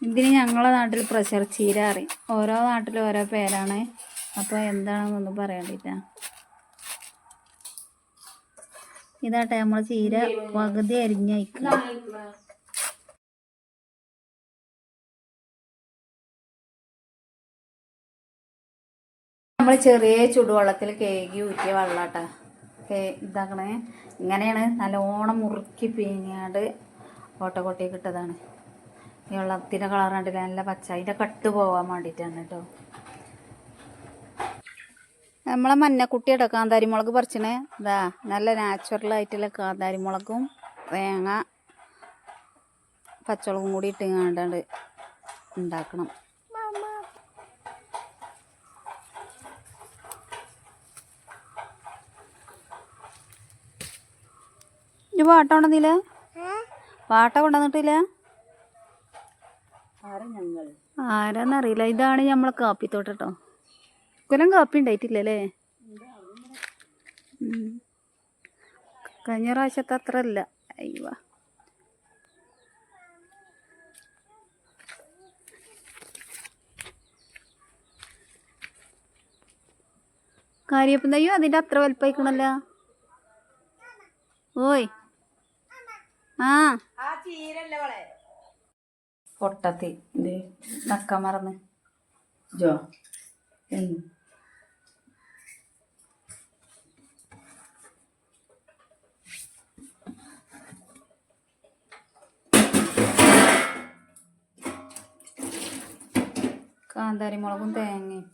ഇതിന് ഞങ്ങളുടെ നാട്ടിൽ പ്രഷർ ചീര അറിയും. ഓരോ നാട്ടിലും ഓരോ പേരാണ്. അപ്പോൾ എന്താണെന്നൊന്നും പറയണ്ടില്ല. ഇതാട്ടെ നമ്മൾ ചീര പകുതി അരിഞ്ഞയക്കുക. നമ്മൾ ചെറിയ ചുടുവെള്ളത്തിൽ കേകി ഊറ്റിയ വെള്ളാട്ടാ ഇതാക്കണേ. ഇങ്ങനെയാണ് നല്ലോണം മുറുക്കി പിഴിഞ്ഞാണ്ട് ഓട്ടക്കൊട്ടിയൊക്കെ ഇട്ടതാണ്. ഈ വെള്ളത്തിൻ്റെ കളർ കണ്ടില്ല, നല്ല പച്ച. അതിൻ്റെ കട്ട് പോകാൻ വേണ്ടിയിട്ടാണ് കേട്ടോ. നമ്മളെ മഞ്ഞക്കുട്ടി കേട്ടോ കാന്താരിമുളക് പറിച്ചണേ. ഇതാ നല്ല നാച്ചുറലായിട്ടുള്ള കാന്താരിമുളകും തേങ്ങ പച്ചമുളകും കൂടി ഇട്ടുങ്ങാണ്ടാണ്ട് ഉണ്ടാക്കണം. ഇത് പാട്ട കൊണ്ടുവന്നില്ല? പാട്ട കൊണ്ടുവന്നിട്ടില്ല? ആരാന്നറിയില്ല. ഇതാണ് നമ്മളെ കാപ്പിത്തോട്ടം കേട്ടോ. ഇക്കൊല്ലം കാപ്പി ഉണ്ടായിട്ടില്ലല്ലേ? കഴിഞ്ഞ പ്രാവശ്യത്തെ അത്ര ഇല്ല. അയ്യോ, കാര്യപ്പം തയ്യോ അതിൻ്റെ അത്ര വലുപ്പമായിക്കണല്ല. ഓയ് ആ പൊട്ടത്തി ഇത് നക്കാൻ മറന്ന് ജോ കാന്താരിമുളകും തേങ്ങയും